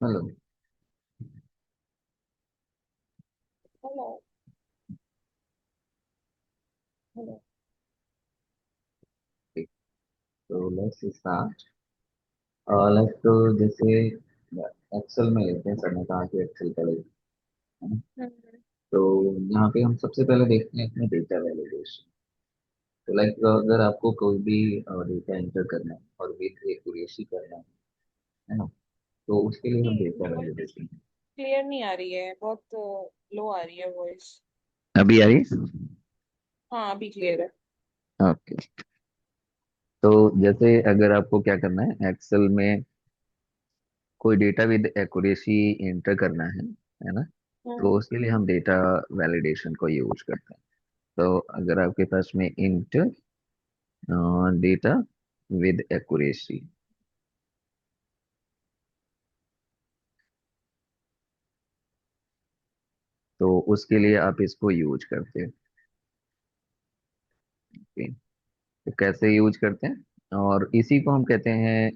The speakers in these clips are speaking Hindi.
हेलो। हेलो। हेलो। तो लेट्स स्टार्ट। लाइक तो जैसे एक्सेल में लेते हैं, सर ने कहा कि एक्सेल का लेते हैं ना। हम्म। तो यहाँ पे हम सबसे पहले देखते हैं अपने डेटा वैलिडेशन। तो लाइक अगर आपको कोई भी डेटा एंटर करना है और विद एक्यूरेसी करना है ना, तो उसके लिए हम आपकी डेटा वॉइस वैलिडेशन। क्लियर नहीं आ रही है, बहुत लो आ रही है वॉइस। अभी आई? हाँ, अभी क्लियर है। ओके। तो जैसे अगर आपको क्या करना है एक्सेल में कोई डेटा विद एक्यूरेसी एंटर करना है ना, तो हम्म। उसके लिए हम डेटा वैलिडेशन को यूज करते हैं। तो अगर आपके पास में इंट डेटा विद एक्यूरेसी, तो उसके लिए आप इसको यूज करते हैं। Okay? तो कैसे यूज करते हैं, और इसी को हम कहते हैं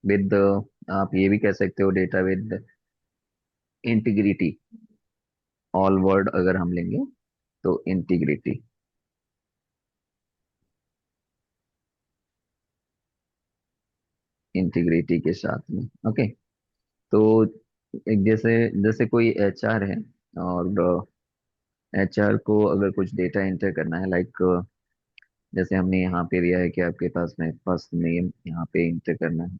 विद, आप ये भी कह सकते हो data with integrity. All word अगर हम लेंगे तो इंटीग्रिटी, इंटीग्रिटी के साथ में। ओके। तो एक जैसे जैसे कोई एचआर है, और एचआर को अगर कुछ डेटा एंटर करना है, लाइक जैसे हमने यहाँ पे दिया है कि आपके पास में फर्स्ट नेम यहाँ पे इंटर करना है।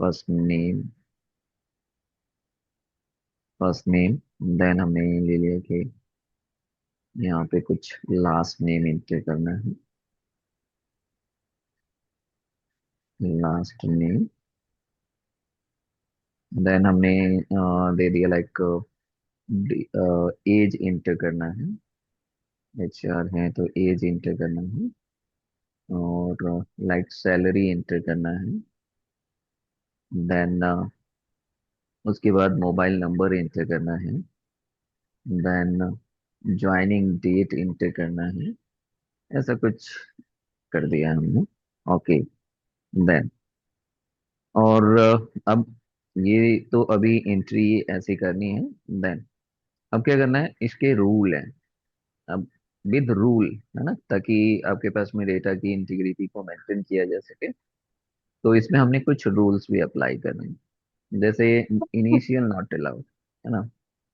First name, first name, then हमने ले लिया कि यहाँ पे कुछ लास्ट नेम इंटर करना है। लास्ट नेम, देन हमने दे दिया लाइक एज इंटर करना है। एचआर है तो एज इंटर करना है, और लाइक सैलरी इंटर करना है। देन उसके बाद मोबाइल नंबर इंटर करना है। देन ज्वाइनिंग डेट इंटर करना है। ऐसा कुछ कर दिया हमने। ओके। देन और अब ये तो अभी एंट्री ऐसी करनी है। देन अब क्या करना है, इसके रूल है। अब विद रूल, है ना, ताकि आपके पास में डेटा की इंटीग्रिटी को मेंटेन किया जा सके, तो इसमें हमने कुछ रूल्स भी अप्लाई करने हैं। जैसे इनिशियल नॉट अलाउड, है ना।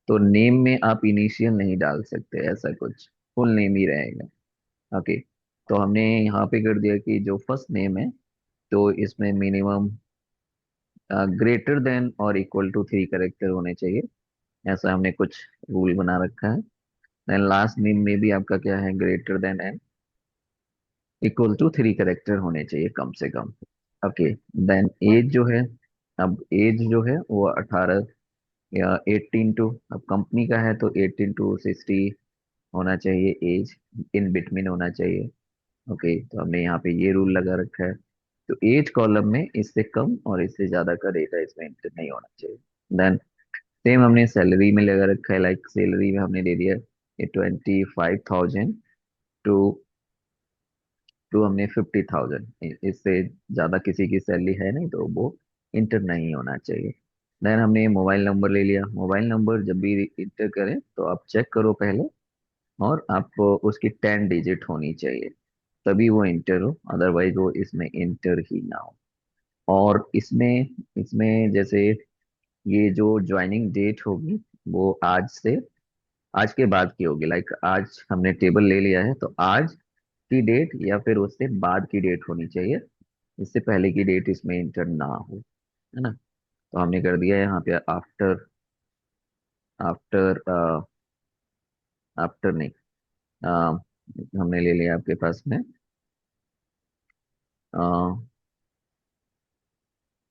तो नेम में आप इनिशियल नहीं डाल सकते, ऐसा कुछ फुल नेम ही रहेगा। ओके। तो हमने यहाँ पे कर दिया कि जो फर्स्ट नेम है, तो इसमें मिनिमम ग्रेटर देन और इक्वल टू 3 कैरेक्टर होने चाहिए। ऐसा हमने कुछ रूल बना रखा है। देन लास्ट नेम में भी आपका क्या है, greater than and equal to 3 character होने चाहिए कम से कम। ओके। देन एज जो है, अब एज जो है वो 18 या 18 टू, अब कंपनी का है तो 18 to 60 होना चाहिए एज, इन बिटवीन होना चाहिए। ओके। तो हमने यहाँ पे ये रूल लगा रखा है। तो एज कॉलम में इससे कम और इससे ज्यादा का डेटा इसमें एंटर नहीं होना चाहिए। देन सेम हमने सैलरी में लगा रखा है, लाइक सैलरी में हमने दे दिया ये 25,000 टू टू हमने 50,000। इससे ज्यादा किसी की सैलरी है नहीं, तो वो इंटर नहीं होना चाहिए। देन हमने मोबाइल नंबर ले लिया। मोबाइल नंबर जब भी इंटर करें तो आप चेक करो पहले, और आपको उसकी 10 डिजिट होनी चाहिए, तभी वो इंटर हो, अदरवाइज वो इसमें इंटर ही ना हो। और इसमें इसमें जैसे ये जो ज्वाइनिंग डेट होगी, वो आज के बाद की होगी। लाइक आज हमने टेबल ले लिया है, तो आज की डेट या फिर उससे बाद की डेट होनी चाहिए। इससे पहले की डेट इसमें इंटर ना हो, है ना। तो हमने कर दिया है यहाँ पे आफ्टर, आफ्टर आफ्टर नहीं, हमने ले लिया आपके पास में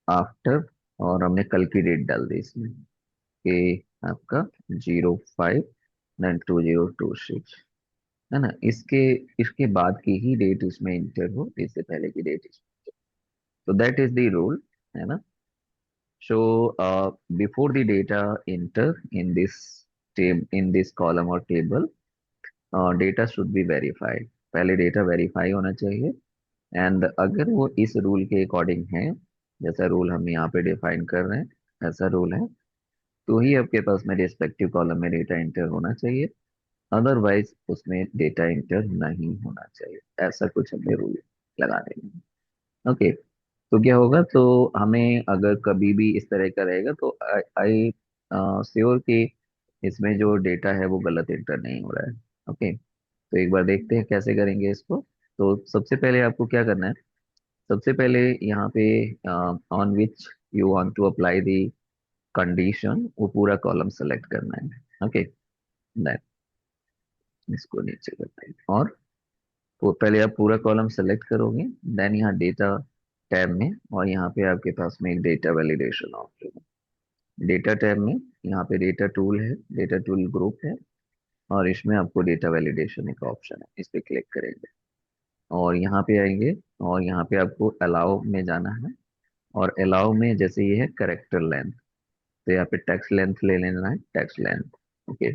आफ्टर, और हमने कल की डेट डाल दी इसमें कि आपका 05 2026, है ना। इसके इसके बाद की ही डेट इसमें इंटर हो, इससे पहले की डेट इसमें। तो दैट इज द रूल, है ना। So before the data enter in this table, in this column or table, data should be verified. पहले डेटा वेरीफाई होना चाहिए, एंड अगर वो इस रूल के अकॉर्डिंग है, जैसा रूल हम यहाँ पे डिफाइन कर रहे हैं ऐसा रूल है, तो ही आपके पास में रिस्पेक्टिव कॉलम में डेटा इंटर होना चाहिए, अदरवाइज उसमें डेटा इंटर नहीं होना चाहिए। ऐसा कुछ हमें रूल लगा देंगे। ओके। तो क्या होगा, तो हमें अगर कभी भी इस तरह का रहेगा तो आई श्योर कि इसमें जो डेटा है वो गलत इंटर नहीं हो रहा है। ओके। तो एक बार देखते हैं कैसे करेंगे इसको। तो सबसे पहले आपको क्या करना है, सबसे पहले यहाँ पे on which you want to apply the condition, वो पूरा कॉलम सेलेक्ट करना है। ओके। देन इसको नीचे करते हैं, और वो पहले आप पूरा कॉलम सेलेक्ट करोगे। देन यहाँ डेटा टैब में, और यहाँ पे आपके पास में एक डेटा वैलिडेशन ऑप्शन है। डेटा टैब में यहाँ पे डेटा टूल है, डेटा टूल ग्रुप है, और इसमें आपको डेटा वैलिडेशन एक ऑप्शन है, इस पे क्लिक करेंगे और यहाँ पे आएंगे। और यहाँ पे आपको अलाउ में जाना है, और अलाउ में जैसे ये है करेक्टर लेंथ, तो यहाँ पे टेक्स्ट लेंथ ले लेना है, टेक्स्ट लेंथ। ओके।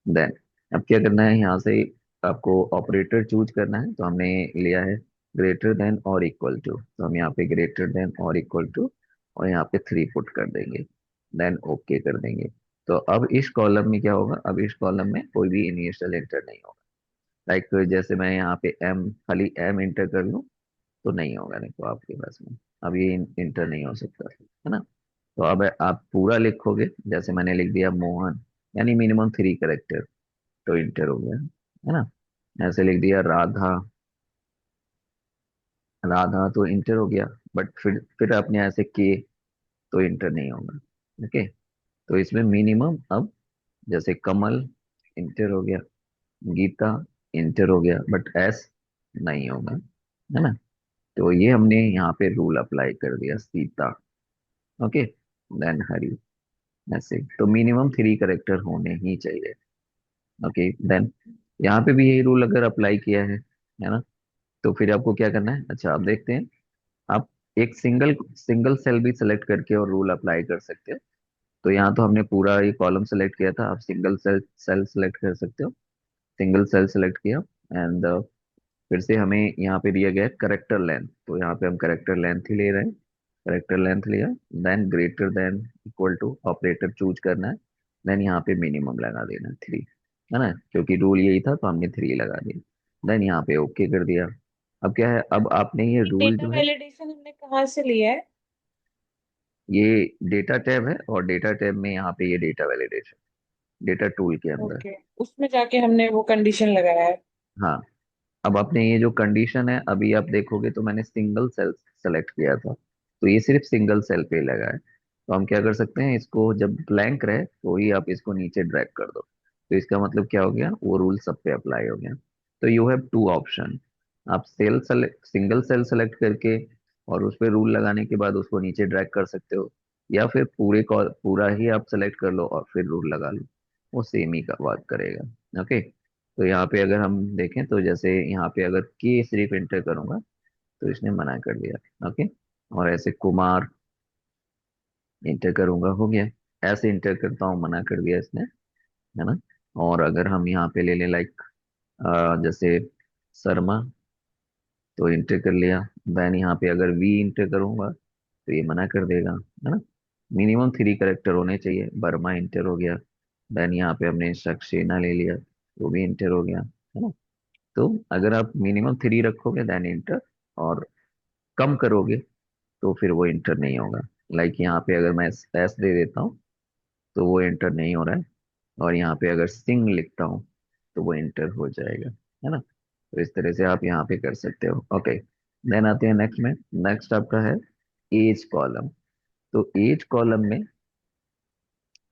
देन अब क्या करना है, यहाँ से आपको ऑपरेटर चूज करना है, तो हमने लिया है ग्रेटर देन और इक्वल टू, तो हम यहाँ पे ग्रेटर देन और इक्वल टू और यहाँ पे 3 पुट कर देंगे। देन ओके कर देंगे। तो अब इस कॉलम में क्या होगा, अब इस कॉलम में कोई भी इनिशियल एंटर नहीं होगा। लाइक जैसे मैं यहाँ पे एम, खाली एम इंटर कर लूँ तो नहीं होगा, देखो आपके पास में अब ये इंटर नहीं हो सकता है ना। तो अब आप पूरा लिखोगे, जैसे मैंने लिख दिया मोहन, यानी मिनिमम 3 करेक्टर, तो इंटर हो गया है ना। ऐसे लिख दिया राधा, राधा तो इंटर हो गया, बट फिर आपने ऐसे के, तो इंटर नहीं होगा। ओके। तो इसमें मिनिमम अब, जैसे कमल इंटर हो गया, गीता इंटर हो गया, बट एस नहीं होगा, है ना। तो ये हमने यहाँ पे रूल अप्लाई कर दिया, सीता। ओके। देन हरी, ऐसे तो मिनिमम 3 करेक्टर होने ही चाहिए। ओके। देन यहाँ पे भी यही रूल अगर अप्लाई किया है ना, तो फिर आपको क्या करना है, अच्छा आप देखते हैं, आप एक सिंगल सिंगल सेल भी सिलेक्ट करके और रूल अप्लाई कर सकते हो। तो यहाँ तो हमने पूरा ये कॉलम सेलेक्ट किया था, आप सिंगल सेल सेल सेलेक्ट कर सकते हो। सिंगल सेल सेलेक्ट किया, एंड फिर से हमें यहाँ पे दिया गया है करेक्टर लेंथ, तो यहाँ पे हम करेक्टर लेंथ ही ले रहे हैं। करेक्टर लेंथ लिया, then greater than equal to operator choose करना है। देन यहाँ पे मिनिमम लगा देना 3, है ना, क्योंकि रूल यही था तो हमने 3 लगा दिया। देन यहाँ पे ओके कर दिया। अब क्या है, अब आपने ये रूल डेटा जो है, वैलिडेशन हमने कहाँ से लिया है? ये डेटा टैब है, और डेटा टैब में यहाँ पे ये डेटा वैलिडेशन, डेटा टूल के अंदर। ओके, उसमें जाके हमने वो कंडीशन लगाया है। हाँ। अब आपने ये जो कंडीशन है, अभी आप देखोगे तो मैंने सिंगल सेल सेलेक्ट किया था, तो ये सिर्फ सिंगल सेल पे लगा है। तो हम क्या कर सकते हैं, इसको जब ब्लैंक रहे तो ही आप इसको नीचे ड्रैग कर दो, तो इसका मतलब क्या हो गया, वो रूल सब पे अप्लाई हो गया। तो यू हैव 2 ऑप्शन, आप cell select, single cell select करके और उस पर रूल लगाने के बाद उसको नीचे ड्रैग कर सकते हो, या फिर पूरा ही आप सेलेक्ट कर लो और फिर रूल लगा लो, वो सेम ही का बात करेगा। ओके। तो यहाँ पे अगर हम देखें, तो जैसे यहाँ पे अगर के सिर्फ एंटर करूंगा तो इसने मना कर दिया। ओके। और ऐसे कुमार इंटर करूंगा, हो गया। ऐसे इंटर करता हूँ, मना कर दिया इसने, है ना। और अगर हम यहाँ पे ले लें लाइक जैसे शर्मा, तो इंटर कर लिया। देन यहाँ पे अगर वी इंटर करूंगा तो ये मना कर देगा, है ना। मिनिमम 3 करेक्टर होने चाहिए, वर्मा इंटर हो गया। देन यहाँ पे हमने सक्सेना ले लिया, वो भी इंटर हो गया, है ना। तो अगर आप मिनिमम 3 रखोगे देन इंटर, और कम करोगे तो फिर वो इंटर नहीं होगा। लाइक यहाँ पे अगर मैं एस दे देता हूँ तो वो इंटर नहीं हो रहा है, और यहाँ पे अगर सिंग लिखता हूँ तो वो इंटर हो जाएगा, है ना। तो इस तरह से आप यहाँ पे कर सकते हो। ओके। देन आते हैं नेक्स्ट में। नेक्स्ट आपका है एज कॉलम। तो एज कॉलम में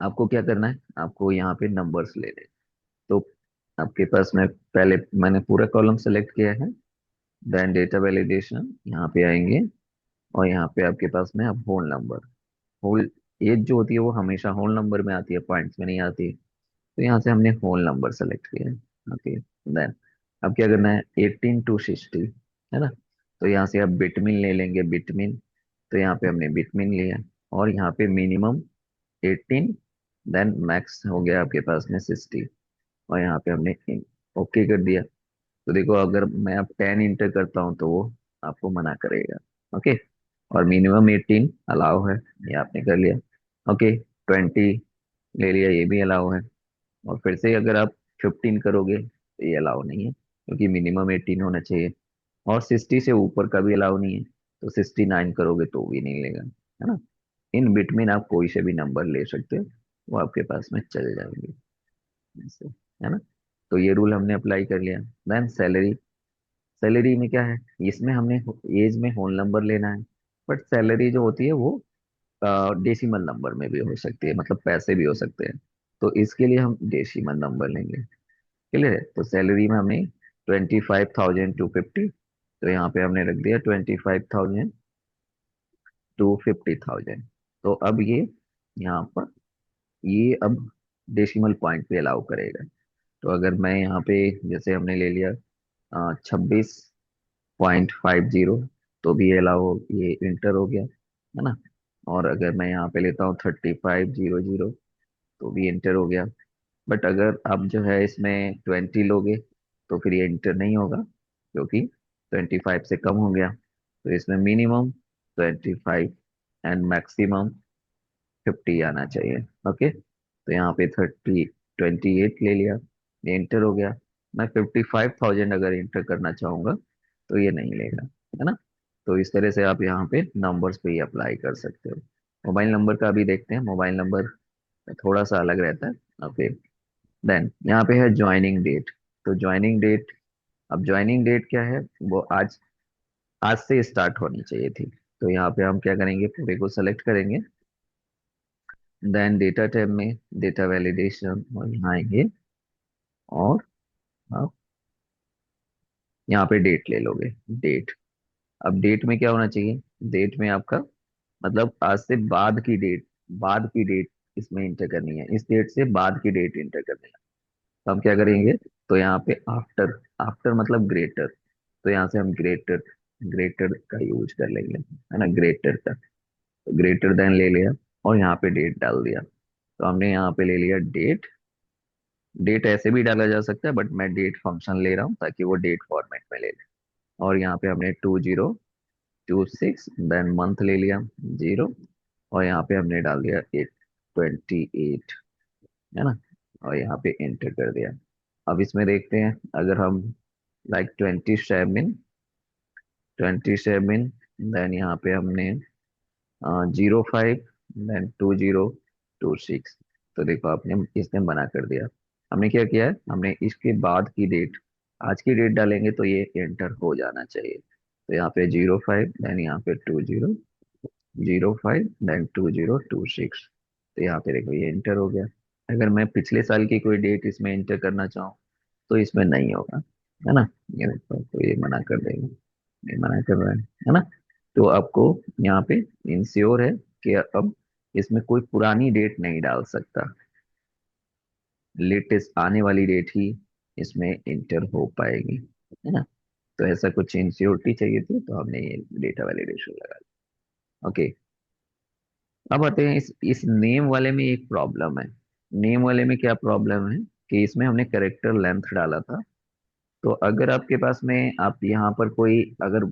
आपको क्या करना है, आपको यहाँ पे नंबर्स लेने हैं। तो आपके पास में पहले मैंने पूरा कॉलम सेलेक्ट किया है। देन डेटा वैलिडेशन, यहाँ पे आएंगे, और यहाँ पे आपके पास में अब होल नंबर, होल एज जो होती है वो हमेशा होल नंबर में आती है, पॉइंट्स में नहीं आती। तो यहाँ से हमने होल नंबर सेलेक्ट किया है। ओके। देन अब क्या करना है, 18 to 60, है ना। तो यहाँ से आप बिटमिन ले लेंगे, बिटमिन, तो यहाँ पे हमने बिटमिन लिया, और यहाँ पे मिनिमम 18, देन मैक्स हो गया आपके पास में 60, और यहाँ पे हमने ओके कर दिया। तो देखो अगर मैं अब 10 इंटर करता हूँ तो वो आपको मना करेगा। ओके। और मिनिमम 18 अलाउ है, ये आपने कर लिया। ओके। 20 ले लिया, ये भी अलाउ है। और फिर से अगर आप 15 करोगे तो ये अलाउ नहीं है, क्योंकि मिनिमम 18 होना चाहिए। और 60 से ऊपर का भी अलाउ नहीं है, तो 69 करोगे तो भी नहीं लेगा, है ना। इन बिटवीन आप कोई से भी नंबर ले सकते हो, वो आपके पास में चल जाएंगे ऐसे, है ना। तो ये रूल हमने अप्लाई कर लिया। Then salary. सैलरी में क्या है, इसमें हमने एज में होल नंबर लेना है। बट सैलरी जो होती है वो डेसिमल नंबर में भी हो सकती है, मतलब पैसे भी हो सकते हैं। तो इसके लिए हम डेसिमल नंबर लेंगे। क्लियर है। तो सैलरी में हमने 25,250, तो यहाँ पे हमने रख दिया 25,000 to 50,000। तो अब ये यहाँ पर ये अब डेसिमल पॉइंट पे अलाउ करेगा। तो अगर मैं यहाँ पे, जैसे हमने ले लिया 26.50, तो भी ये अलाउ, ये इंटर हो गया, है ना। और अगर मैं यहाँ पे लेता हूँ 3500, तो भी इंटर हो गया। बट अगर आप जो है इसमें 20 लोगे तो फिर ये इंटर नहीं होगा, क्योंकि 25 से कम हो गया। तो इसमें मिनिमम 25 एंड मैक्सिमम 50 आना चाहिए। ओके। तो यहाँ पे 28 ले लिया, ये इंटर हो गया। मैं 55,000 अगर इंटर करना चाहूंगा तो ये नहीं लेगा, है ना। तो इस तरह से आप यहाँ पे नंबर्स पे ही अप्लाई कर सकते हो। मोबाइल नंबर का अभी देखते हैं। मोबाइल नंबर थोड़ा सा अलग रहता है। ओके। देन यहाँ पे है ज्वाइनिंग डेट। तो ज्वाइनिंग डेट, अब ज्वाइनिंग डेट क्या है, वो आज आज से स्टार्ट होनी चाहिए थी। तो यहाँ पे हम क्या करेंगे, पूरे को सेलेक्ट करेंगे। देन डेटा टैब में डेटा वैलिडेशन, और यहाँ आएंगे। और आप यहाँ पे डेट ले लोगे, डेट। अब डेट में क्या होना चाहिए, डेट में आपका मतलब आज से बाद की डेट, बाद की डेट इसमें इंटर करनी है, इस डेट से बाद की डेट इंटर करनी है। तो हम क्या करेंगे, तो यहाँ पे आफ्टर, आफ्टर मतलब ग्रेटर। तो यहाँ से हम ग्रेटर, ग्रेटर का यूज कर लेंगे, है ना, ग्रेटर का। ग्रेटर देन ले लिया, और यहाँ पे डेट डाल दिया। तो हमने यहाँ पे ले लिया डेट। डेट ऐसे भी डाला जा सकता है, बट मैं डेट फंक्शन ले रहा हूँ ताकि वो डेट फॉर्मेट में ले ले। और यहाँ पे हमने 2026, देन मंथ ले लिया 0, और यहाँ पे हमने डाल दिया 828, है ना। और यहाँ पे एंटर कर दिया। अब इसमें देखते हैं, अगर हम लाइक 27, देन यहाँ पे हमने 05, देन 2026। तो देखो आपने, इसने मना कर दिया। हमने क्या किया है, हमने इसके बाद की डेट, आज की डेट डालेंगे तो ये एंटर हो जाना चाहिए। तो यहाँ पे 05, देन यहाँ पे 2005, देन 2026। तो यहाँ पे देखो ये एंटर हो गया। अगर मैं पिछले साल की कोई डेट इसमें एंटर करना चाहूँ तो इसमें नहीं होगा, है ना। ये देखो, तो ये मना कर देगा, ये मना कर रहा है ना। तो आपको यहाँ पे इंश्योर है कि अब इसमें कोई पुरानी डेट नहीं डाल सकता, लेटेस्ट आने वाली डेट ही इसमें इंटर हो पाएगी, है ना। तो ऐसा कुछ इंश्योरिटी चाहिए थी, तो हमने ये डेटा वैलिडेशन लगा दिया। ओके। अब आते हैं इस नेम वाले में एक प्रॉब्लम है। नेम वाले में क्या प्रॉब्लम है, कि इसमें हमने करेक्टर लेंथ डाला था। तो अगर आपके पास में, आप यहाँ पर कोई, अगर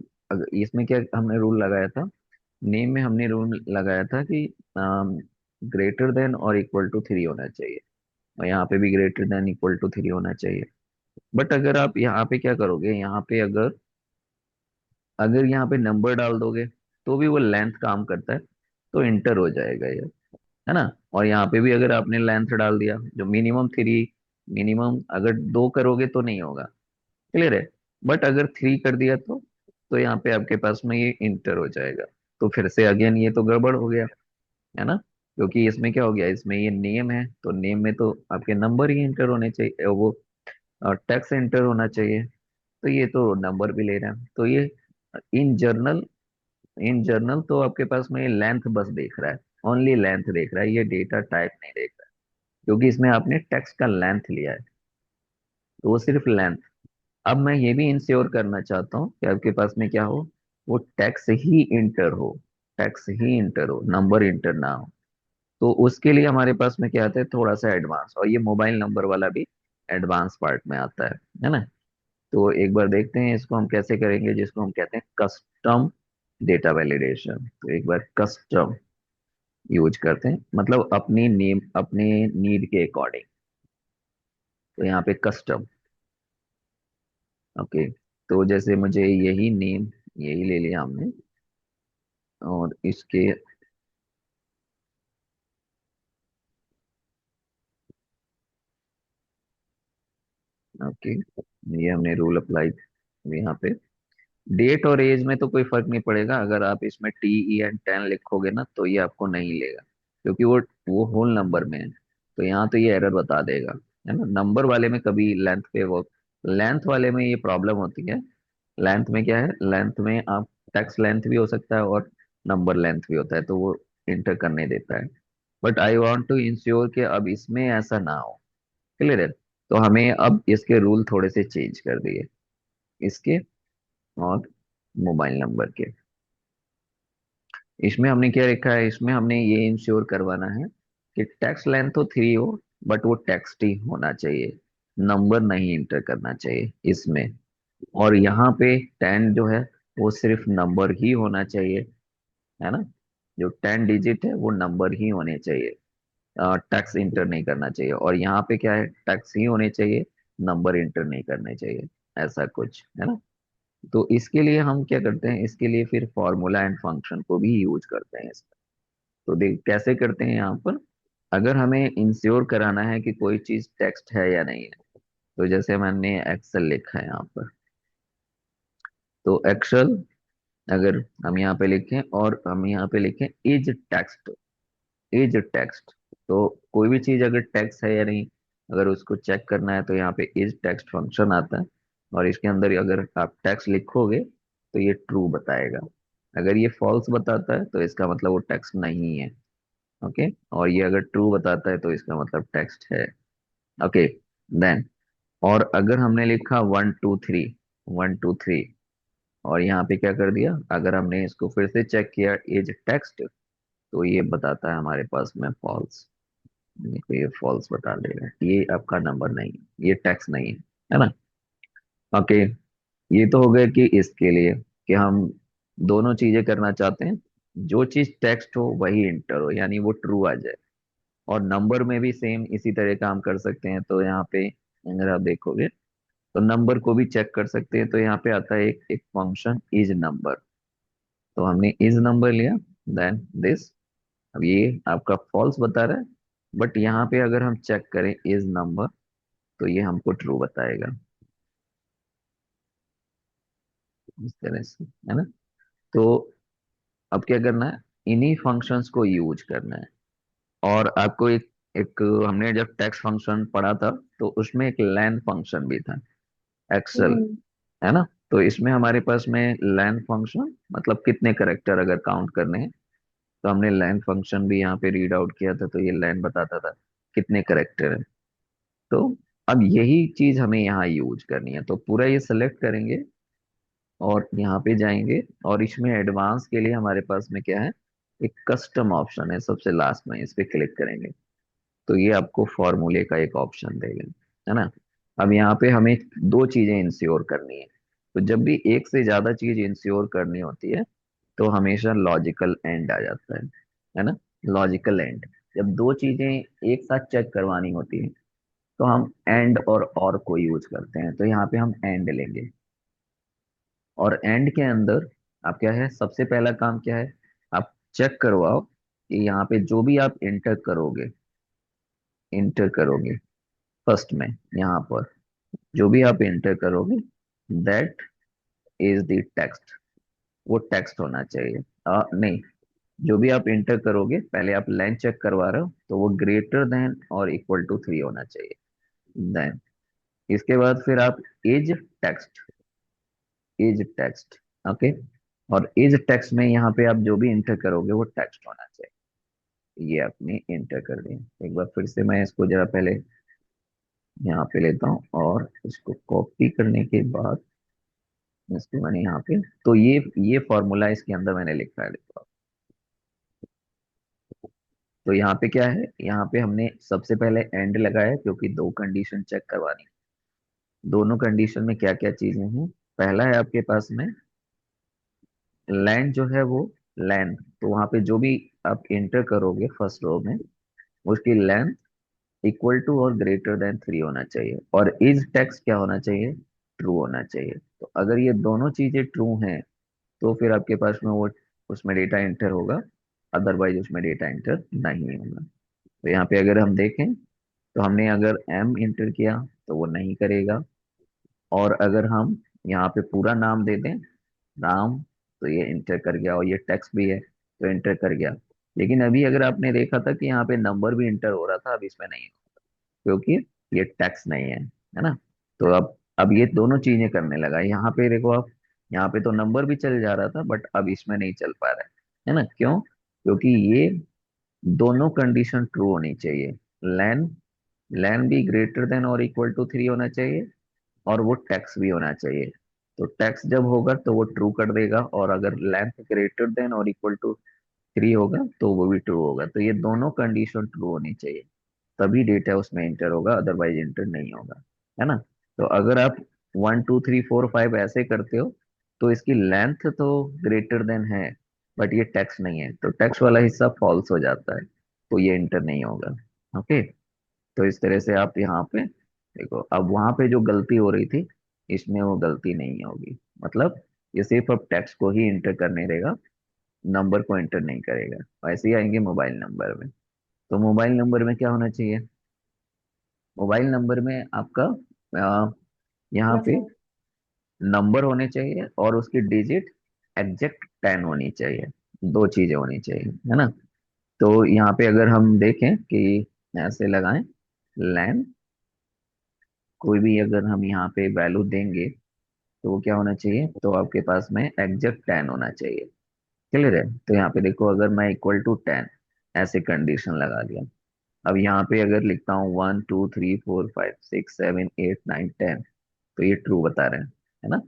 इसमें क्या हमने रूल लगाया था, नेम में हमने रूल लगाया था कि ग्रेटर देन और इक्वल टू 3 होना चाहिए, और यहाँ पे भी ग्रेटर देन इक्वल टू 3 होना चाहिए। बट अगर आप यहाँ पे क्या करोगे, यहाँ पे अगर अगर यहाँ पे नंबर डाल दोगे तो भी वो लेंथ काम करता है, तो इंटर हो जाएगा ये, है ना। और यहाँ पे भी अगर आपने लेंथ डाल दिया जो मिनिमम 3, मिनिमम अगर 2 करोगे तो नहीं होगा। क्लियर है। बट अगर 3 कर दिया तो यहाँ पे आपके पास में ये इंटर हो जाएगा। तो फिर से अगेन ये तो गड़बड़ हो गया, है ना। क्योंकि इसमें क्या हो गया, इसमें ये नेम है, तो नेम में तो आपके नंबर ही इंटर होने चाहिए, वो टेक्स्ट इंटर होना चाहिए। तो ये तो नंबर भी ले रहे हैं, तो ये इन जर्नल, इन जर्नल तो आपके पास में लेंथ बस देख रहा है, ओनली लेंथ देख रहा है, ये डेटा टाइप नहीं देख रहा है, क्योंकि इसमें आपने टेक्स्ट का लेंथ लिया है, तो वो सिर्फ लेंथ। अब मैं ये भी इंश्योर करना चाहता हूँ कि आपके पास में क्या हो, वो टेक्स्ट ही इंटर हो, टेक्स्ट ही इंटर हो, नंबर इंटर ना हो। तो उसके लिए हमारे पास में क्या आता है, थोड़ा सा एडवांस, और ये मोबाइल नंबर वाला भी एडवांस पार्ट में आता है ना। तो एक बार देखते हैं इसको हम कैसे करेंगे, जिसको हम कहते हैं कस्टम डेटा वैलिडेशन। तो एक बार कस्टम यूज करते हैं, मतलब अपनी नेम अपने नीड के अकॉर्डिंग। तो यहाँ पे कस्टम। ओके। तो जैसे मुझे यही नेम, यही ले लिया हमने, और इसके, ओके, ये हमने रूल अप्लाई यहाँ पे। डेट और एज में तो कोई फर्क नहीं पड़ेगा, अगर आप इसमें TEN10 लिखोगे ना तो ये आपको नहीं लेगा, क्योंकि वो होल नंबर में है। तो यहाँ तो ये एरर बता देगा, है ना। नंबर वाले में कभी लेंथ पे वो, लेंथ वाले में ये प्रॉब्लम होती है। लेंथ में क्या है, लेंथ में आप टेक्स्ट लेंथ भी हो सकता है और नंबर लेंथ भी होता है, तो वो इंटर करने देता है। But I want to ensure कि अब इसमें ऐसा ना हो। क्लियर है। तो हमें अब इसके रूल थोड़े से चेंज कर दिए, इसके और मोबाइल नंबर के। इसमें हमने क्या रखा है, इसमें हमने ये इंश्योर करवाना है कि टेक्स्ट लेंथ तो 3 हो, बट वो टेक्स्ट ही होना चाहिए, नंबर नहीं इंटर करना चाहिए इसमें। और यहाँ पे 10 जो है वो सिर्फ नंबर ही होना चाहिए, है ना। जो 10 डिजिट है वो नंबर ही होने चाहिए, टैक्स इंटर नहीं करना चाहिए। और यहाँ पे क्या है, टैक्स ही होने चाहिए, नंबर इंटर नहीं करने चाहिए, ऐसा कुछ है ना। तो इसके लिए हम क्या करते हैं, इसके लिए फिर फॉर्मूला एंड फंक्शन को भी यूज करते हैं इसमें। तो देख कैसे करते हैं यहाँ पर, अगर हमें इंश्योर कराना है कि कोई चीज टेक्स्ट है या नहीं है, तो जैसे मैंने एक्सेल लिखा है यहाँ पर, तो एक्सेल, अगर हम यहाँ पे लिखें और हम यहाँ पे लिखें इज टेक्स्ट, इज टेक्स्ट, तो कोई भी चीज अगर टेक्स्ट है या नहीं, अगर उसको चेक करना है तो यहाँ पे इज टेक्स्ट फंक्शन आता है। और इसके अंदर अगर आप टेक्स्ट लिखोगे तो ये ट्रू बताएगा, अगर ये फॉल्स बताता है तो इसका मतलब वो टेक्स्ट नहीं है। ओके। और ये अगर ट्रू बताता है तो इसका मतलब टेक्स्ट है। ओके। देन, और अगर हमने लिखा 1 2 3, 1 2 3, और यहाँ पे क्या कर दिया, अगर हमने इसको फिर से चेक किया इज टेक्स्ट, तो ये बताता है हमारे पास में फॉल्स। देखो ये फॉल्स बता देगा, ये आपका नंबर नहीं है, ये टेक्स्ट नहीं है ना। ओके। ये तो हो गया कि इसके लिए, कि हम दोनों चीजें करना चाहते हैं, जो चीज टेक्स्ट हो वही इंटर हो, यानी वो ट्रू आ जाए। और नंबर में भी सेम इसी तरह काम कर सकते हैं। तो यहाँ पे अगर आप देखोगे तो नंबर को भी चेक कर सकते हैं। तो यहाँ पे आता है एक एक फंक्शन इज नंबर, तो हमने इज नंबर लिया, देन दिस। अब ये आपका फॉल्स बता रहा है, बट यहाँ पे अगर हम चेक करें इज नंबर, तो ये हमको ट्रू बताएगा, इस तरह से, है ना। तो अब क्या करना है, इन्हीं फंक्शंस को यूज करना है। और आपको एक एक हमने जब टेक्स्ट फंक्शन पढ़ा था, तो उसमें एक लेन फंक्शन भी था, एक्सेल, हम्म। है ना। तो इसमें हमारे पास में लेन फंक्शन, मतलब कितने करेक्टर अगर काउंट करने हैं, तो हमने लेन फंक्शन भी यहाँ पे रीड आउट किया था, तो ये लेन बताता था कितने करेक्टर है। तो अब यही चीज हमें यहाँ यूज करनी है, तो पूरा ये सेलेक्ट करेंगे और यहाँ पे जाएंगे, और इसमें एडवांस के लिए हमारे पास में क्या है, एक कस्टम ऑप्शन है सबसे लास्ट में, इस पे क्लिक करेंगे तो ये आपको फॉर्मूले का एक ऑप्शन देगा, है ना। अब यहाँ पे हमें दो चीजें इंश्योर करनी है। तो जब भी एक से ज्यादा चीज इंश्योर करनी होती है, तो हमेशा लॉजिकल एंड आ जाता है ना। लॉजिकल एंड, जब दो चीजें एक साथ चेक करवानी होती है, तो हम एंड और को यूज करते हैं। तो यहाँ पे हम एंड लेंगे, और एंड के अंदर आप क्या है, सबसे पहला काम क्या है, आप चेक करवाओ कि यहाँ पे जो भी आप इंटर करोगे फर्स्ट में, यहाँ पर जो भी आप इंटर करोगे, दैट इज द टेक्स्ट, वो टेक्स्ट होना चाहिए। नहीं, जो भी आप इंटर करोगे पहले आप लाइन चेक करवा रहे हो, तो वो ग्रेटर देन और इक्वल टू 3 होना चाहिए। देन इसके बाद फिर आप is text, is text, okay. और इज टेक्स्ट में यहाँ पे आप जो भी इंटर करोगे वो टेक्स्ट होना चाहिए। ये आपने इंटर कर दिया। एक बार फिर से मैं इसको जरा पहले यहाँ पे लेता हूँ, और इसको कॉपी करने के बाद इसको मैंने यहाँ पे, तो ये फॉर्मूला इसके अंदर मैंने लिखा है, देखो। तो यहाँ पे क्या है, यहाँ पे हमने सबसे पहले एंड लगाया, क्योंकि दो कंडीशन चेक करवानी। दोनों कंडीशन में क्या क्या चीजें हैं। पहला है आपके पास में लैंड जो है वो, लैंड, तो वहां पे जो भी आप इंटर करोगे फर्स्ट रो में, उसकी लेंथ इक्वल टू और ग्रेटर देन 3 होना चाहिए, और इज टेक्स्ट क्या होना चाहिए, ट्रू होना चाहिए। तो अगर ये दोनों चीजें ट्रू हैं तो फिर आपके पास में वो, उसमें डेटा एंटर होगा, अदरवाइज उसमें डेटा एंटर नहीं होगा। तो यहाँ पे अगर हम देखें तो हमने अगर एम इंटर किया तो वो नहीं करेगा, और अगर हम यहाँ पे पूरा नाम दे दें, नाम, तो ये इंटर कर गया, और ये टेक्स्ट भी है तो इंटर कर गया। लेकिन अभी अगर आपने देखा था कि यहाँ पे नंबर भी इंटर हो रहा था, अब इसमें नहीं, क्योंकि ये टैक्स नहीं है ना। तो अब ये दोनों चीजें करने लगा। यहाँ पे देखो आप, यहाँ पे तो नंबर भी चल जा रहा था बट अब इसमें नहीं चल पा रहा है ना, क्यों? क्योंकि ये दोनों कंडीशन ट्रू होनी चाहिए। लैन लैन भी ग्रेटर देन और इक्वल टू 3 होना चाहिए, और वो टैक्स भी होना चाहिए। तो टैक्स जब होगा तो वो ट्रू कर देगा, और अगर लेंथ ग्रेटर देन और इक्वल टू 3 होगा तो वो भी ट्रू होगा। तो ये दोनों कंडीशन ट्रू होनी चाहिए, तभी डेटा उसमें इंटर होगा, अदरवाइज इंटर नहीं होगा, है ना। तो अगर आप 1 2 3 4 5 ऐसे करते हो तो इसकी लेंथ तो ग्रेटर देन है, बट ये टेक्स्ट नहीं है, तो टेक्स्ट वाला हिस्सा फॉल्स हो जाता है, तो ये इंटर नहीं होगा। ओके। तो इस तरह से आप यहाँ पे देखो, अब वहां पे जो गलती हो रही थी इसमें वो गलती नहीं होगी, मतलब ये सिर्फ अब टेक्स्ट को ही इंटर करने देगा, नंबर को इंटर नहीं करेगा। ऐसे ही आएंगे मोबाइल नंबर में। तो मोबाइल नंबर में क्या होना चाहिए, मोबाइल नंबर में आपका यहाँ पे मतलब नंबर होने चाहिए और उसकी डिजिट एग्जैक्ट 10 होनी चाहिए, दो चीजें होनी चाहिए, है ना। तो यहाँ पे अगर हम देखें कि ऐसे लगाएं लैन, कोई भी अगर हम यहाँ पे वैल्यू देंगे तो वो क्या होना चाहिए, तो आपके पास में एग्जैक्ट 10 होना चाहिए। क्लियर है। तो यहाँ पे देखो, अगर मैं इक्वल टू 10 ऐसे कंडीशन लगा दिया, अब यहाँ पे अगर लिखता हूँ 1 2 3 4 5 6 7 8 9 10, तो ये ट्रू बता रहे हैं, है ना।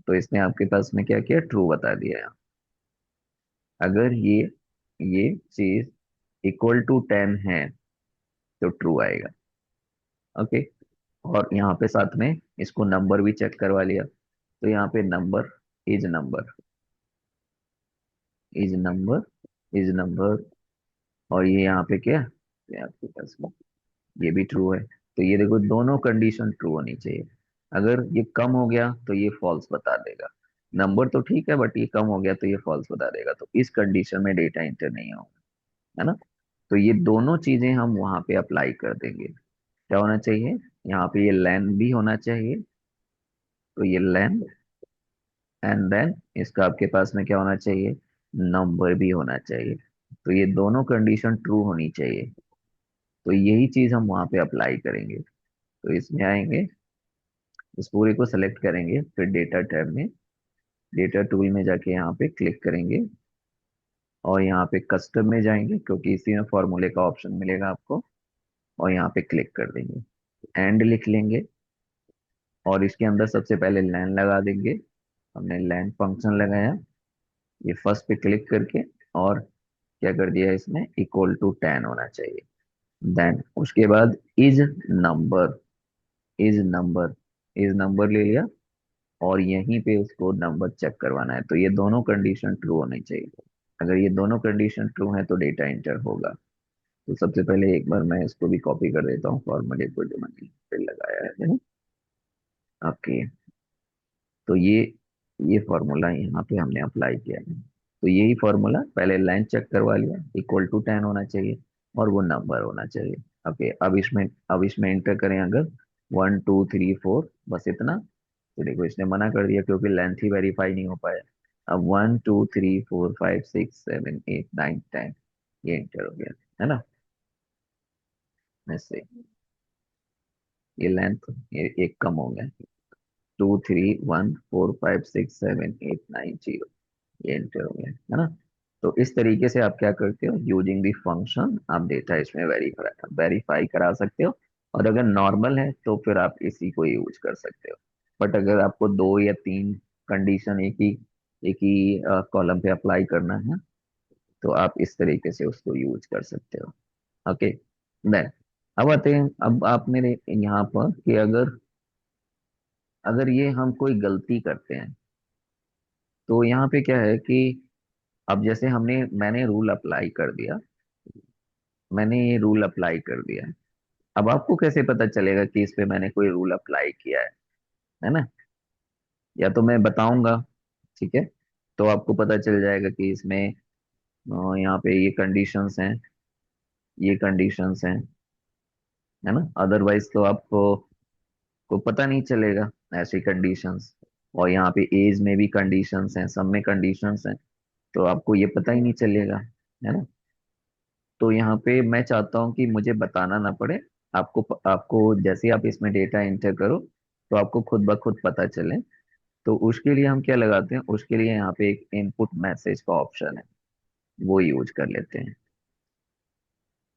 तो इसने आपके पास में क्या किया, ट्रू बता दिया यहाँ। अगर ये चीज इक्वल टू 10 है तो ट्रू आएगा। ओके। और यहाँ पे साथ में इसको नंबर भी चेक करवा लिया, तो यहाँ पे number, is number, is number, is number, और ये यहाँ पे क्या, ये आपके पास में ये भी ट्रू है। तो ये देखो, दोनों कंडीशन ट्रू होनी चाहिए। अगर ये कम हो गया तो ये फॉल्स बता देगा, नंबर तो ठीक है बट ये कम हो गया तो ये फॉल्स बता देगा, तो इस कंडीशन में डेटा इंटर नहीं होगा, है ना। तो ये दोनों चीजें हम वहां पे अप्लाई कर देंगे। क्या होना चाहिए, यहाँ पे ये लेन भी होना चाहिए, तो ये लेन, एंड देन इसका आपके पास में क्या होना चाहिए, नंबर भी होना चाहिए। तो ये दोनों कंडीशन ट्रू होनी चाहिए, तो यही चीज हम वहां पे अप्लाई करेंगे। तो इसमें आएंगे, इस पूरे को सेलेक्ट करेंगे, फिर डेटा टैब में, डेटा टूल में जाके यहाँ पे क्लिक करेंगे, और यहाँ पे कस्टम में जाएंगे क्योंकि इसी में फॉर्मूले का ऑप्शन मिलेगा आपको, और यहाँ पे क्लिक कर देंगे, एंड लिख लेंगे, और इसके अंदर सबसे पहले लैन लगा देंगे। हमने लैन फंक्शन लगाया, ये फर्स्ट पे क्लिक करके, और क्या कर दिया, इसमें इक्वल टू 10 होना चाहिए। देन उसके बाद is number, is number, is number ले लिया, और यहीं पे उसको नंबर चेक करवाना है। तो ये दोनों कंडीशन ट्रू होनी चाहिए। अगर ये दोनों कंडीशन ट्रू है तो डेटा इंटर होगा। तो सबसे पहले एक बार मैं इसको भी कॉपी कर देता हूँ, फॉर्मूले को जो मैंने पे लगाया है आपके। तो ये फॉर्मूला यहाँ पे हमने अप्लाई किया है। तो यही फॉर्मूला, पहले लाइन चेक करवा लिया, इक्वल टू 10 होना चाहिए, और वो नंबर होना चाहिए। ओके। अब इसमें एंटर करें अगर 1 2 3 4, बस इतना। तो देखो इसने मना कर दिया क्योंकि लेंथ ही वेरीफाई नहीं हो पाया। अब 1 2 3 4 5 6 7 8 9 10, ये एंटर हो गया, है ना। ऐसे ये लेंथ, ये एक कम हो गया, 2 3 1 4 5 6 7 8 9 0, ये एंटर हो गया, है ना। तो इस तरीके से आप क्या करते हो, यूजिंग दी फंक्शन आप डेटा इसमें वेरीफाई वेरीफाई करा सकते हो। और अगर नॉर्मल है तो फिर आप इसी को यूज कर सकते हो। बट अगर आपको 2 या 3 कंडीशन एक ही कॉलम पे अप्लाई करना है, तो आप इस तरीके से उसको यूज कर सकते हो। ओके। देन अब आते हैं, अब आप मेरे यहाँ पर कि अगर अगर ये हम कोई गलती करते हैं तो यहाँ पे क्या है कि अब जैसे मैंने रूल अप्लाई कर दिया, मैंने ये रूल अप्लाई कर दिया। अब आपको कैसे पता चलेगा कि इस पे मैंने कोई रूल अप्लाई किया है ना? या तो मैं बताऊंगा, ठीक है, तो आपको पता चल जाएगा कि इसमें यहाँ पे ये कंडीशंस हैं, ये कंडीशंस हैं, है ना? अदरवाइज तो आपको को पता नहीं चलेगा ऐसी कंडीशंस। और यहाँ पे एज में भी कंडीशंस हैं, सब में कंडीशंस हैं, तो आपको ये पता ही नहीं चलेगा, है ना? तो यहाँ पे मैं चाहता हूँ कि मुझे बताना ना पड़े, आपको जैसे ही आप इसमें डेटा एंटर करो तो आपको खुद ब खुद पता चले। तो उसके लिए हम क्या लगाते हैं, उसके लिए यहाँ पे एक इनपुट मैसेज का ऑप्शन है, वो यूज कर लेते हैं।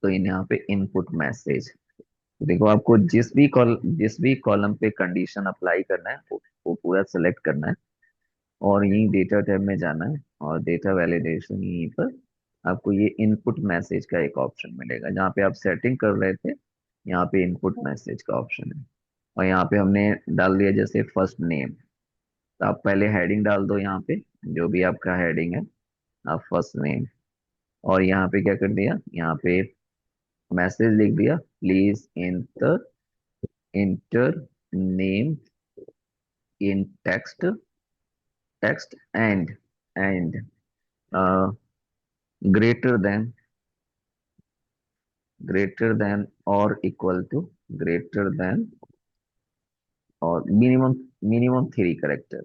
तो इन यहाँ पे इनपुट मैसेज, देखो आपको जिस भी कॉलम पे कंडीशन अप्लाई करना है वो पूरा सेलेक्ट करना है, और यही डेटा टैब में जाना है, और डेटा वैलिडेशन यहीं पर आपको ये इनपुट मैसेज का एक ऑप्शन मिलेगा, जहाँ पे आप सेटिंग कर रहे थे, यहाँ पे इनपुट मैसेज का ऑप्शन है। और यहाँ पे हमने डाल दिया जैसे फर्स्ट नेम, तो आप पहले हेडिंग डाल दो यहाँ पे, जो भी आपका हेडिंग है, आप फर्स्ट नेम। और यहाँ पे क्या कर दिया, यहाँ पे मैसेज लिख दिया, please inter name in text and greater than और इक्वल टू ग्रेटर देन और मिनिमम मिनिमम 3 कैरेक्टर,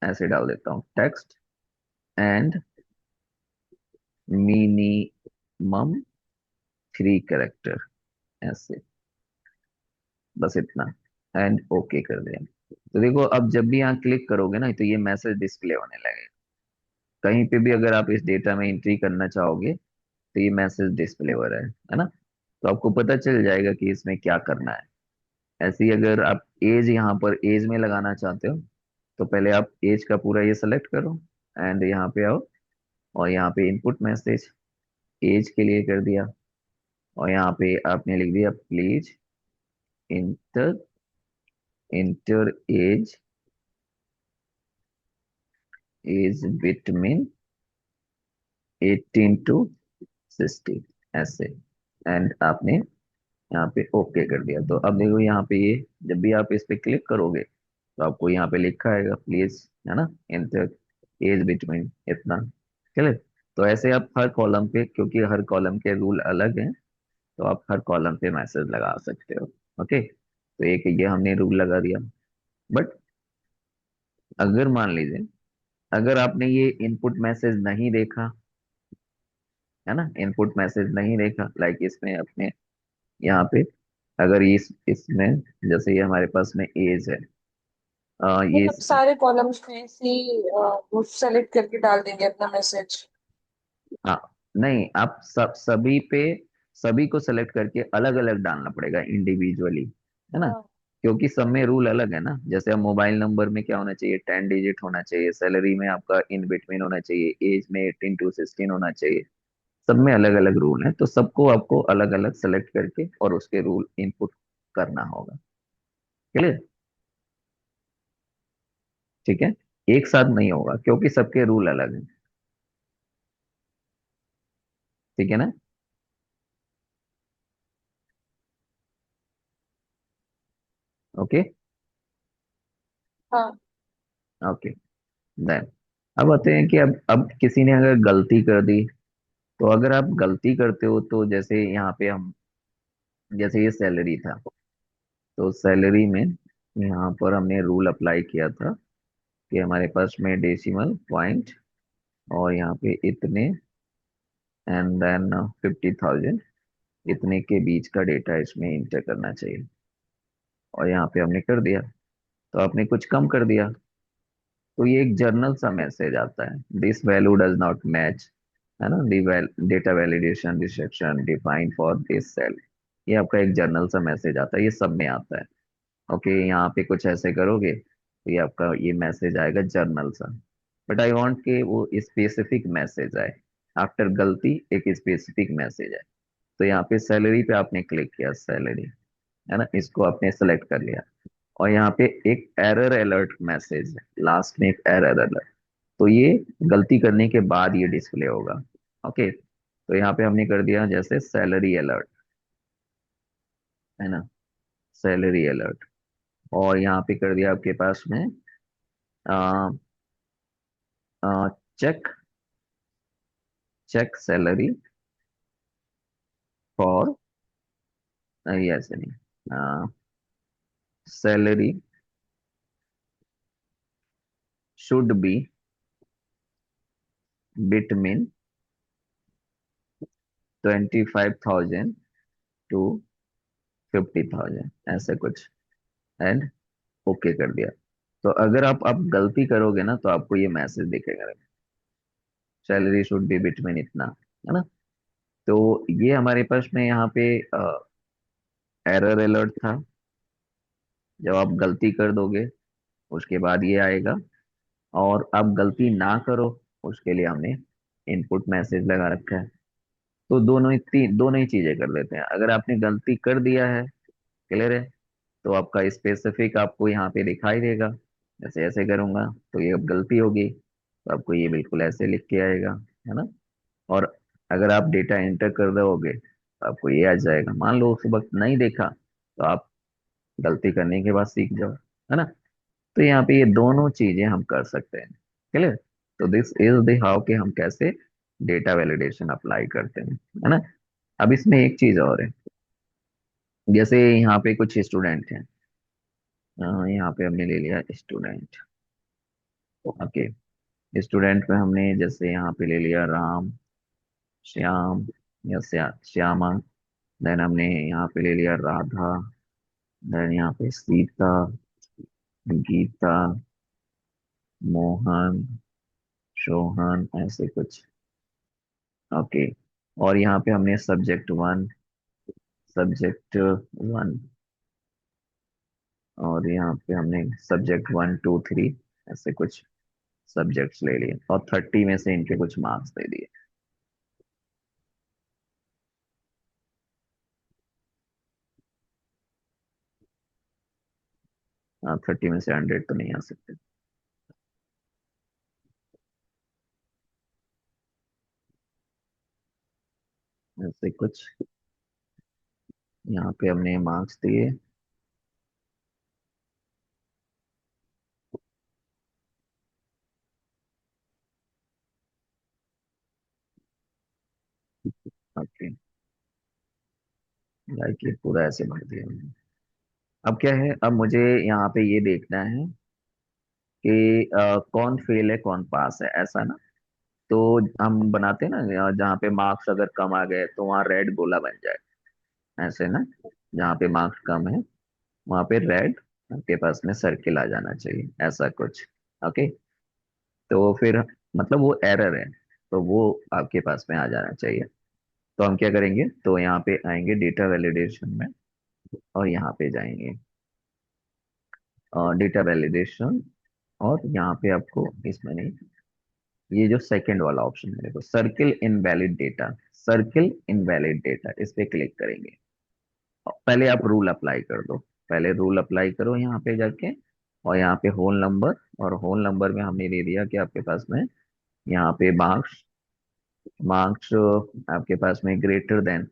ऐसे डाल देता हूँ, टेक्स्ट एंड मिनिमम 3 कैरेक्टर, ऐसे, बस इतना, एंड ओके कर दिया। तो देखो अब जब भी यहाँ क्लिक करोगे ना तो ये मैसेज डिस्प्ले होने लगेगा, कहीं पे भी अगर आप इस डेटा में एंट्री करना चाहोगे तो ये मैसेज डिस्प्ले हो रहा है ना? तो आपको पता चल जाएगा कि इसमें क्या करना है। ऐसे ही अगर आप एज यहाँ पर एज में लगाना चाहते हो तो पहले आप एज का पूरा ये सेलेक्ट करो, एंड यहाँ पे आओ, और यहाँ पे इनपुट मैसेज एज के लिए कर दिया, और यहाँ पे आपने लिख दिया please enter enter age between 18 to 60, ऐसे, एंड आपने यहाँ पे ओके कर दिया। तो अब देखो यहाँ पे ये जब भी आप इस पे क्लिक करोगे तो आपको यहाँ पे लिखा आएगा प्लीज, है ना, इंटर एज बिटवीन इतना, चले। तो ऐसे आप हर कॉलम पे, क्योंकि हर कॉलम के रूल अलग हैं, तो आप हर कॉलम पे मैसेज लगा सकते हो। ओके, तो एक ये हमने रूल लगा दिया। बट अगर मान लीजिए, अगर आपने ये इनपुट मैसेज नहीं देखा, है ना, इनपुट मैसेज नहीं देखा, लाइक इसमें अपने यहाँ पे, अगर इसमें जैसे ये हमारे पास में एज है, ये, मतलब सारे कॉलम्स में ऐसे ही वो सेलेक्ट करके डाल देंगे अपना मैसेज। हाँ, नहीं, आप सभी को सेलेक्ट करके अलग अलग डालना पड़ेगा इंडिविजुअली, है ना? हाँ। क्योंकि सब में रूल अलग है ना, जैसे अब मोबाइल नंबर में क्या होना चाहिए, 10 डिजिट होना चाहिए, सैलरी में आपका इन बिटवीन होना चाहिए, एज में 18 to 16 होना चाहिए, सब में अलग अलग रूल हैं, तो सबको आपको अलग अलग सेलेक्ट करके और उसके रूल इनपुट करना होगा। क्लियर? ठीक है, एक साथ नहीं होगा क्योंकि सबके रूल अलग हैं। ठीक है ना? ओके। हाँ। ओके, देन अब आते हैं कि अब किसी ने अगर गलती कर दी, तो अगर आप गलती करते हो तो जैसे यहाँ पे हम, जैसे ये सैलरी था, तो सैलरी में यहाँ पर हमने रूल अप्लाई किया था कि हमारे पास में डेसिमल पॉइंट और यहाँ पे इतने एंड देन 50,000, इतने के बीच का डेटा इसमें इंटर करना चाहिए, और यहाँ पे हमने कर दिया। तो आपने कुछ कम कर दिया तो ये एक जर्नल सा मैसेज आता है, this value does not match, है ना, the data validation restriction defined for this cell. ये आपका एक जर्नल सा मैसेज आता है, ये सब में आता है। ओके, यहाँ पे कुछ ऐसे करोगे तो ये आपका ये मैसेज आएगा जर्नल सा। बट आई वांट कि वो स्पेसिफिक मैसेज आए, आफ्टर गलती एक स्पेसिफिक मैसेज आए। तो यहाँ पे सैलरी पे आपने क्लिक किया, सैलरी, है ना, इसको आपने सेलेक्ट कर लिया। और यहाँ पे एक एरर अलर्ट मैसेज है, लास्ट में एक एरर अलर्ट। तो ये गलती करने के बाद ये डिस्प्ले होगा। ओके, तो यहाँ पे हमने कर दिया जैसे सैलरी अलर्ट, है ना, सैलरी अलर्ट। और यहाँ पे कर दिया आपके पास में चेक, चेक सैलरी फॉर, ये ऐसे नहीं, salary should be between 25,000 to 50,000, ऐसे कुछ। एंड ओके कर दिया। तो अगर आप गलती करोगे ना तो आपको ये मैसेज दिखेगा, सैलरी शुड बी बिटवीन इतना, है ना। तो ये हमारे पास में यहाँ पे एरर अलर्ट था, जब आप गलती कर दोगे उसके बाद ये आएगा। और आप गलती ना करो उसके लिए हमने इनपुट मैसेज लगा रखा है। तो दोनों ही चीजें कर देते हैं। अगर आपने गलती कर दिया है, क्लियर है, तो आपका स्पेसिफिक आपको यहाँ पे दिखाई देगा। जैसे ऐसे करूंगा तो ये अब गलती होगी, तो आपको ये बिल्कुल ऐसे लिख के आएगा, है ना। और अगर आप डेटा एंटर कर दोगे तो आपको ये आ जाएगा। मान लो उस वक्त नहीं देखा तो आप गलती करने के बाद सीख जाओ, है ना। तो यहाँ पे ये दोनों चीजें हम कर सकते हैं, क्लियर। तो दिस इज द हाउ के हम कैसे डेटा वैलिडेशन अप्लाई करते हैं, है ना। अब इसमें एक चीज और है, जैसे यहाँ पे कुछ स्टूडेंट हैं। यहाँ पे हमने ले लिया स्टूडेंट। ओके, स्टूडेंट में हमने जैसे यहाँ पे ले लिया राम, श्याम या श्यामा। देन हमने यहाँ पे ले लिया राधा। देन यहाँ पे सीता, गीता, मोहन, सोहन, ऐसे कुछ। ओके, और यहाँ पे हमने सब्जेक्ट वन, सब्जेक्ट वन, और यहाँ पे हमने सब्जेक्ट वन टू थ्री, ऐसे कुछ सब्जेक्ट्स ले लिए और 30 में से इनके कुछ मार्क्स दे दिए। 30 में से 100 तो नहीं आ सकते, ऐसे कुछ। यहाँ पे हमने मार्क्स दिए। ओके, लाइक ये पूरा ऐसे भर दिया हमने। अब क्या है, अब मुझे यहाँ पे ये देखना है कि कौन फेल है कौन पास है, ऐसा ना। तो हम बनाते हैं ना, जहाँ पे मार्क्स अगर कम आ गए तो वहाँ रेड गोला बन जाए, ऐसे ना। जहाँ पे मार्क्स कम है वहाँ पे रेड आपके पास में सर्किल आ जाना चाहिए, ऐसा कुछ। ओके, तो फिर मतलब वो एरर है, तो वो आपके पास में आ जाना चाहिए। तो हम क्या करेंगे, तो यहाँ पे आएंगे डेटा वैलिडेशन में, और यहाँ पे जाएंगे डेटा वैलिडेशन। और यहाँ पे आपको इसमें नहीं, ये जो सेकंड वाला ऑप्शन है देखो, circle invalid data, circle invalid data, इस पे क्लिक करेंगे। पहले आप रूल अप्लाई कर दो, पहले रूल अप्लाई करो यहाँ पे जाके। और यहाँ पे होल नंबर, और होल नंबर में हमने दे दिया कि आपके पास में यहाँ पे मार्क्स, मार्क्स आपके पास में ग्रेटर देन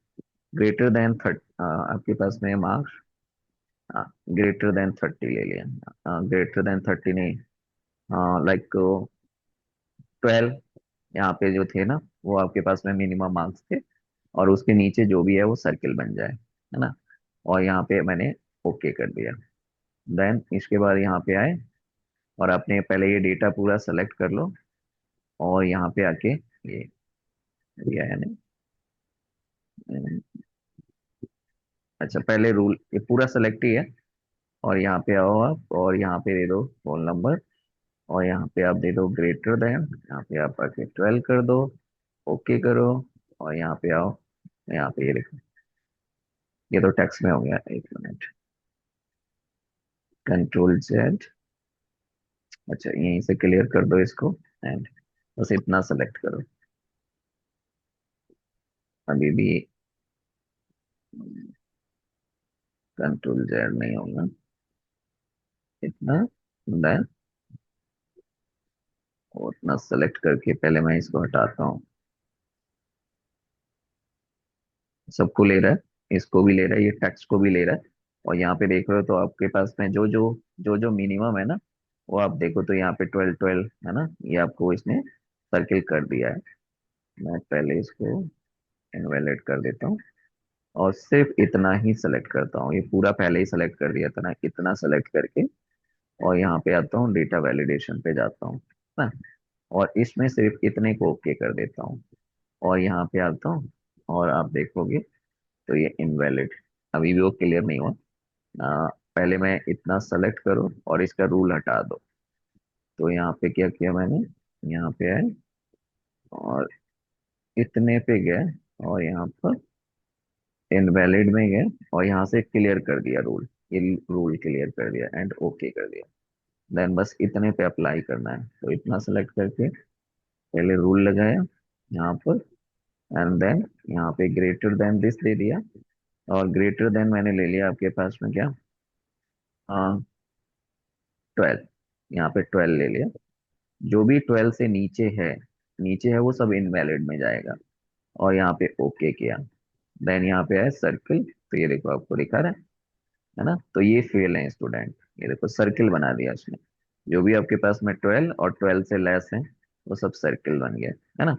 30, आपके पास में मार्क्स ग्रेटर देन 30 ले लिया, ग्रेटर देन 30 नहीं, लाइक 12, यहाँ पे जो थे ना वो आपके पास में मिनिमम मार्क्स थे। और उसके नीचे जो भी है वो सर्किल बन जाए, है ना। और यहाँ पे मैंने ओके कर दिया। देन इसके बाद यहाँ पे आए, और आपने पहले ये डेटा पूरा सेलेक्ट कर लो। और यहाँ पे आके ये दिया है ना, अच्छा पहले रूल ये पूरा सेलेक्ट ही है। और यहाँ पे आओ आप, और यहाँ पे दे दो रोल नंबर। और यहाँ पे आप दे दो ग्रेटर देन, यहाँ पे आप आके 12 कर दो, ओके करो। और यहाँ पे आओ, यहाँ पे ये देखो, ये तो टेक्स्ट में हो गया, एक मिनट, कंट्रोल जेड। अच्छा यहीं से क्लियर कर दो इसको, एंड बस इतना सेलेक्ट करो। अभी भी कंट्रोल जेड नहीं होगा, इतना, देन उतना सेलेक्ट करके पहले मैं इसको हटाता हूँ। सबको ले रहा है, इसको भी ले रहा है, ये टेक्स्ट को भी ले रहा है। और यहाँ पे देख रहे हो तो आपके पास में जो जो मिनिमम है ना, वो आप देखो तो यहाँ पे 12 12 है ना, ये आपको इसने सर्किल कर दिया है। मैं पहले इसको इनवैलिड कर देता हूँ और सिर्फ इतना ही सेलेक्ट करता हूँ। ये पूरा पहले ही सेलेक्ट कर दिया था ना, इतना सेलेक्ट करके और यहाँ पे आता हूँ, डेटा वैलिडेशन पे जाता हूँ ना, और इसमें सिर्फ इतने को ओके कर देता हूँ। और यहाँ पे आता हूँ और आप देखोगे तो ये इनवैलिड, अभी भी वो क्लियर नहीं हुआ। पहले मैं इतना सेलेक्ट करूँ और इसका रूल हटा दो। तो यहाँ पे क्या किया मैंने, यहाँ पे आए और इतने पे गए और यहाँ पर इनवैलिड में गए और यहाँ से क्लियर कर दिया रूल, ये रूल क्लियर कर दिया एंड ओके कर दिया। देन बस इतने पे अप्लाई करना है, तो इतना सेलेक्ट करके पहले रूल लगाया यहाँ पर, एंड देन यहाँ पे ग्रेटर देन दिस दे दिया। और ग्रेटर देन मैंने ले लिया आपके पास में क्या, हाँ, 12, यहाँ पे 12 ले लिया। जो भी 12 से नीचे है वो सब इनवैलिड में जाएगा। और यहाँ पे ओके किया। देन यहाँ पे है सर्किल, तो ये देखो आपको दिखा रहा है ना, तो ये फेल है स्टूडेंट। ये देखो सर्किल बना दिया उसने, जो भी आपके पास में 12 और 12 से लेस है वो सब सर्किल बन गया, है ना।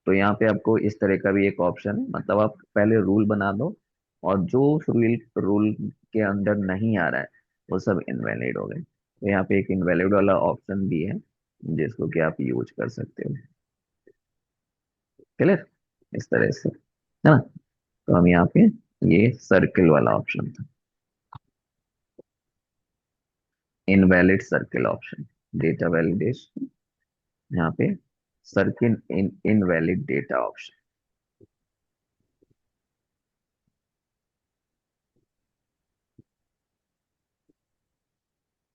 तो यहाँ पे आपको इस तरह का भी एक ऑप्शन है, मतलब आप पहले रूल बना दो और जो रूल रूल के अंदर नहीं आ रहा है वो सब इनवैलिड हो गए। तो यहाँ पे एक इनवैलिड वाला ऑप्शन भी है जिसको कि आप यूज कर सकते हो। क्लियर, इस तरह से, है ना। तो हम यहाँ पे, ये सर्किल वाला ऑप्शन था, invalid circle option, data validation, यहाँ पे circle in invalid data option,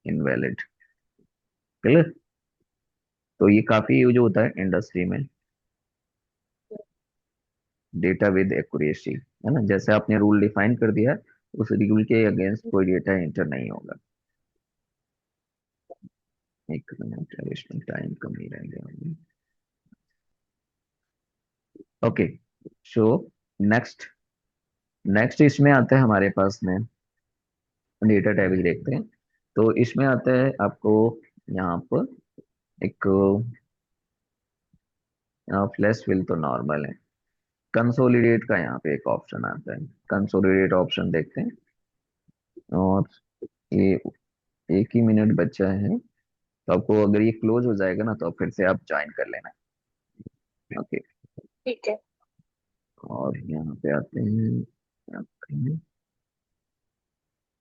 invalid. Clear. तो ये काफी यूज होता है इंडस्ट्री में, डेटा विद एक्यूरेसी, है ना। जैसे आपने रूल डिफाइन कर दिया, उस रूल के अगेंस्ट कोई डेटा एंटर नहीं होगा। एक मिनट, इसमें टाइम कम ही रह गया। ओके, सो नेक्स्ट नेक्स्ट इसमें आता है हमारे पास में, डेटा टाइप देखते हैं। तो इसमें आता है आपको यहाँ पर एक, फ्लैश फिल तो नॉर्मल है, कंसोलिडेट का यहाँ पे एक ऑप्शन आता है। कंसोलिडेट ऑप्शन देखते हैं। और ये 1 ही मिनट बचा है, तो आपको अगर ये क्लोज हो जाएगा ना तो फिर से आप ज्वाइन कर लेना। ओके। ठीक है। और यहाँ पे आते हैं,